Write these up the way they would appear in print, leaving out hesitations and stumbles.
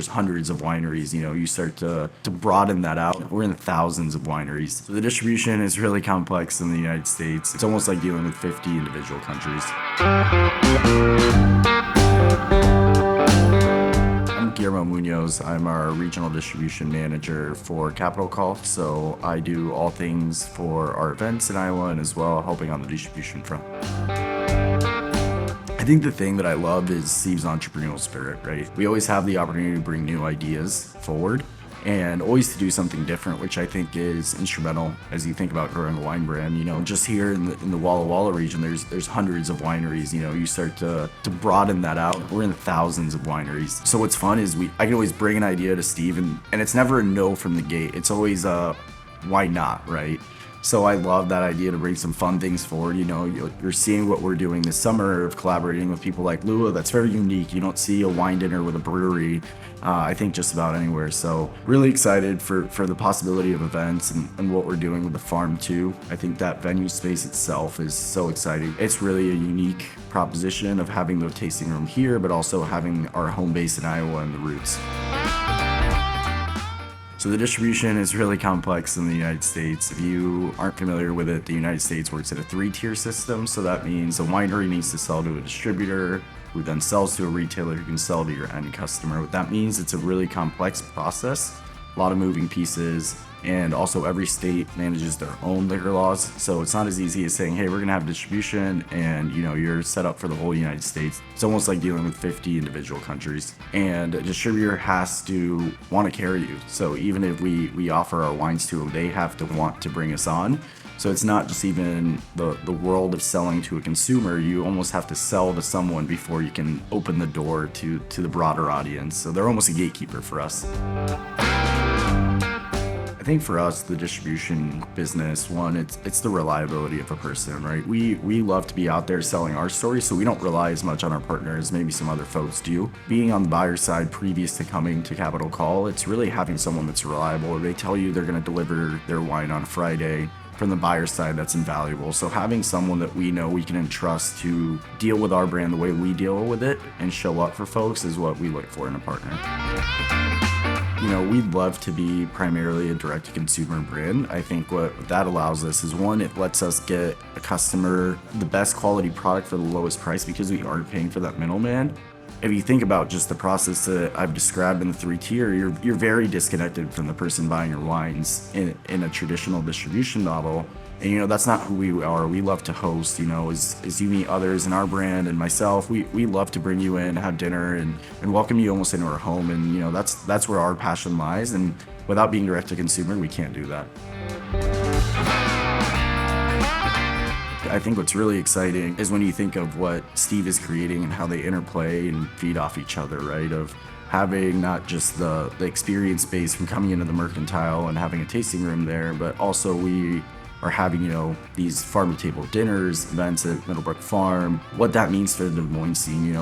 there's hundreds of wineries, you start to broaden that out. We're in the thousands of wineries. So the distribution is really complex in the United States. It's almost like dealing with 50 individual countries. I'm Guillermo Munoz. I'm our regional distribution manager for Capital Call. So I do all things for our events in Iowa and as well helping on the distribution front. I think the thing that I love is Steve's entrepreneurial spirit, right? We always have the opportunity to bring new ideas forward and always to do something different, which I think is instrumental as you think about growing a wine brand. Just here in the Walla region, there's hundreds of wineries. You start to broaden that out. We're in the thousands of wineries. So what's fun is I can always bring an idea to Steve, and it's never a no from the gate. It's always a why not, right? So I love that idea to bring some fun things forward. You're seeing what we're doing this summer of collaborating with people like Lua. That's very unique. You don't see a wine dinner with a brewery, I think, just about anywhere. So really excited for the possibility of events and what we're doing with the farm too. I think that venue space itself is so exciting. It's really a unique proposition of having the tasting room here, but also having our home base in Iowa and the roots. So the distribution is really complex in the United States. If you aren't familiar with it, the United States works at a 3-tier system. So that means a winery needs to sell to a distributor, who then sells to a retailer who can sell to your end customer. What that means, it's a really complex process, a lot of moving pieces, and also every state manages their own liquor laws. So it's not as easy as saying, hey, we're gonna have distribution and you're set up for the whole United States. It's almost like dealing with 50 individual countries. And a distributor has to want to carry you. So even if we offer our wines to them, they have to want to bring us on. So it's not just even the world of selling to a consumer. You almost have to sell to someone before you can open the door to the broader audience. So they're almost a gatekeeper for us. I think for us, the distribution business, one, it's the reliability of a person, right? We love to be out there selling our story, so we don't rely as much on our partners as maybe some other folks do. Being on the buyer side previous to coming to Capital Call, it's really having someone that's reliable. They tell you they're going to deliver their wine on Friday. From the buyer side, that's invaluable. So having someone that we know we can entrust to deal with our brand the way we deal with it and show up for folks is what we look for in a partner. We'd love to be primarily a direct-to-consumer brand. I think what that allows us is, one, it lets us get a customer the best quality product for the lowest price because we aren't paying for that middleman. If you think about just the process that I've described in the 3-tier, you're very disconnected from the person buying your wines in a traditional distribution model. And that's not who we are. We love to host, as you meet others in our brand and myself, we love to bring you in, have dinner and welcome you almost into our home. And that's where our passion lies. And without being direct to consumer, we can't do that. I think what's really exciting is when you think of what Steve is creating and how they interplay and feed off each other, right? Of having not just the experience base from coming into the mercantile and having a tasting room there, but also we are having, these farm-to-table dinners, events at Middlebrook Farm. What that means for the Des Moines scene,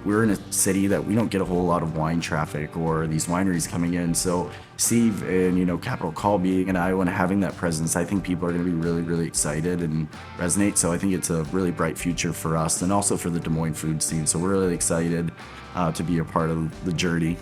we're in a city that we don't get a whole lot of wine traffic or these wineries coming in. So Steve and, Capital Call being in Iowa and having that presence, I think people are going to be really, really excited and resonate. So I think it's a really bright future for us and also for the Des Moines food scene. So we're really excited to be a part of the journey.